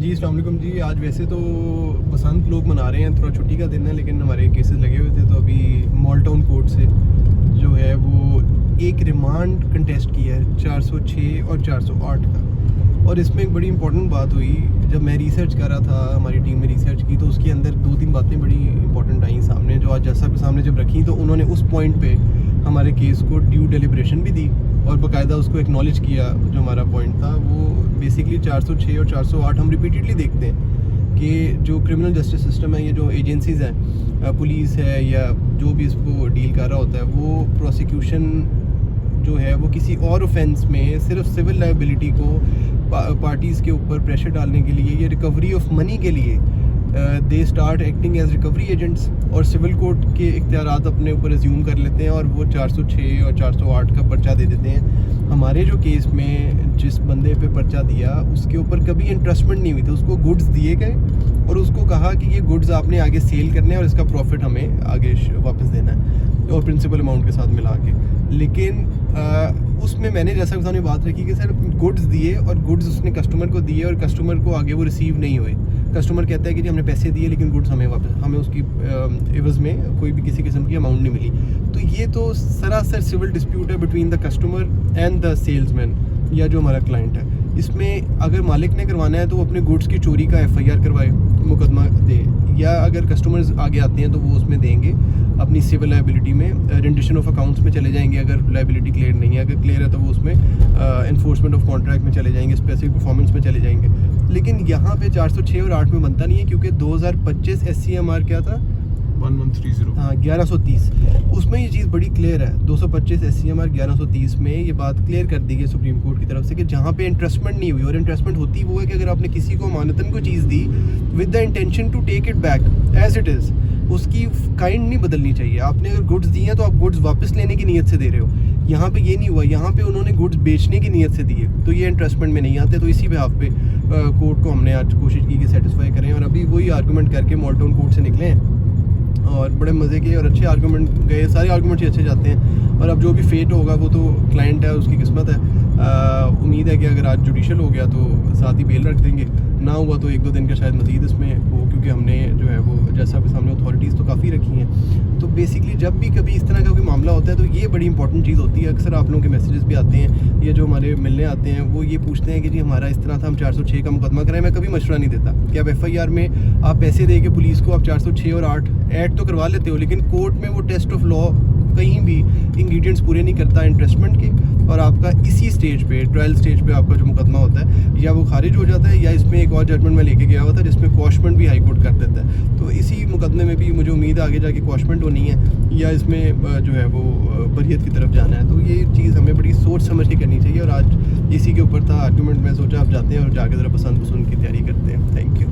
जी अस्सलाम वालेकुम जी। आज वैसे तो बसंत लोग मना रहे हैं, थोड़ा छुट्टी का दिन है, लेकिन हमारे केसेस लगे हुए थे। तो अभी मॉल टाउन कोर्ट से जो है वो एक रिमांड कंटेस्ट किया है 406 और 408 का। और इसमें एक बड़ी इंपॉर्टेंट बात हुई, जब मैं रिसर्च कर रहा था, हमारी टीम में रिसर्च की, तो उसके अंदर 2-3 बातें बड़ी इंपॉर्टेंट आई सामने, जो आज जज साहब के सामने जब रखी तो उन्होंने उस पॉइंट पे हमारे केस को ड्यू डेलिब्रेशन भी दी और बाकायदा उसको एक्नॉलेज किया। जो हमारा पॉइंट था वो बेसिकली 406 और 408 हम रिपीटेडली देखते हैं कि जो क्रिमिनल जस्टिस सिस्टम है, ये जो एजेंसीज़ हैं, पुलिस है या जो भी इसको डील कर रहा होता है, वो प्रोसिक्यूशन जो है वो किसी और ऑफेंस में सिर्फ सिविल लायबिलिटी को पार्टीज़ के ऊपर प्रेशर डालने के लिए, ये रिकवरी ऑफ मनी के लिए they start acting as recovery agents और सिविल कोर्ट के इख्तियारात अपने ऊपर एज्यूम कर लेते हैं और वो 406 और 408 का पर्चा दे देते हैं। हमारे जो केस में जिस बंदे पे पर्चा दिया उसके ऊपर कभी इंटरेस्टमेंट नहीं हुई थी, उसको गुड्स दिए गए और उसको कहा कि ये गुड्स आपने आगे सेल करने हैं और इसका प्रॉफिट हमें आगे वापस देना है और प्रिंसिपल अमाउंट के साथ मिला के। लेकिन उसमें मैंने जैसा कि सामने बात रखी कि सर गुड्स दिए और गुड्स उसने कस्टमर को दिए और कस्टमर को आगे वो रिसीव नहीं हुए। कस्टमर कहता है कि जी हमने पैसे दिए लेकिन गुड्स हमें उसकी एवज में कोई भी किसी किस्म की अमाउंट नहीं मिली। तो ये तो सरासर सिविल डिस्प्यूट है between the customer and the salesman या जो हमारा क्लाइंट है। इसमें अगर मालिक ने करवाना है तो वो अपने गुड्स की चोरी का FIR करवाए, मुकदमा दे, या अगर कस्टमर्स आगे आते हैं तो वो उसमें देंगे अपनी सिविल लायबिलिटी में, रेंडिशन ऑफ अकाउंट्स में चले जाएंगे अगर लायबिलिटी क्लियर नहीं है। अगर क्लियर है तो वो उसमें इन्फोर्समेंट ऑफ कॉन्ट्रैक्ट में चले जाएंगे, स्पेसिफिक परफॉर्मेंस में चले जाएंगे। लेकिन यहाँ पे 406 और 8 में बनता नहीं है, क्योंकि 2025 SCMR क्या था, 1130, हाँ 1130, उसमें ये चीज़ बड़ी क्लियर है। 225 SCMR 1130 में ये बात क्लियर कर दी गई सुप्रीम कोर्ट की तरफ से कि जहाँ पे इंटरेस्टमेंट नहीं हुई, और इंटरेस्टमेंट होती वो है कि अगर आपने किसी को अमानतन को चीज़ दी with the intention to take it back as it is, उसकी काइंड नहीं बदलनी चाहिए। आपने अगर गुड्स दी हैं तो आप गुड्स वापस लेने की नीयत से दे रहे हो। यहाँ पे ये नहीं हुआ, यहाँ पे उन्होंने गुड्स बेचने की नीयत से दिए, तो ये इंटरेस्टमेंट में नहीं आते। तो इसी बेहाफ पे कोर्ट को हमने आज कोशिश की कि सेटिस्फाई करें, और अभी वही आर्गूमेंट करके मॉल टाउन कोर्ट से निकले हैं और बड़े मज़े के और अच्छे आर्गूमेंट गए। सारे आर्गूमेंट्स ही अच्छे जाते हैं और अब जो भी फेट होगा वो तो क्लाइंट है, उसकी किस्मत है। उम्मीद है कि अगर आज जुडिशल हो गया तो साथ ही बेल रख देंगे, ना हुआ तो 1-2 दिन का शायद मज़ीद इसमें हो, क्योंकि हमने जो है वो जैसा आपके सामने अथॉरिटीज़ तो काफ़ी रखी हैं। तो बेसिकली जब भी कभी इस तरह का कोई मामला होता है तो ये बड़ी इंपॉर्टेंट चीज़ होती है। अक्सर आप लोगों के मैसेजेस भी आते हैं, ये जो हमारे मिलने आते हैं वो ये पूछते हैं कि जी हमारा इस तरह था, हम 406 का मुकदमा कराएं। मैं कभी मशवरा नहीं देता कि आप FIR में आप पैसे दे के पुलिस को आप 406 और 8 ऐड तो करवा लेते हो, लेकिन कोर्ट में वो टेस्ट ऑफ लॉ कहीं भी इंग्रेडिएंट्स पूरे नहीं करता इंटरेस्टमेंट के, और आपका इसी स्टेज पे, ट्रायल स्टेज पे आपका जो मुकदमा होता है या वो खारिज हो जाता है, या इसमें एक और जजमेंट में लेके गया हुआ था जिसमें क्वॉशमेंट भी हाई कोर्ट कर देता है। तो इसी मुकदमे में भी मुझे उम्मीद है आगे जाके क्वॉशमेंट होनी है या इसमें जो है वो बरियत की तरफ जाना है। तो ये चीज़ हमें बड़ी सोच समझ के करनी चाहिए, और आज इसी के ऊपर था आर्गूमेंट। मैं सोचा आप जाते हैं और जाके ज़रा पसंद की तैयारी करते हैं। Thank you.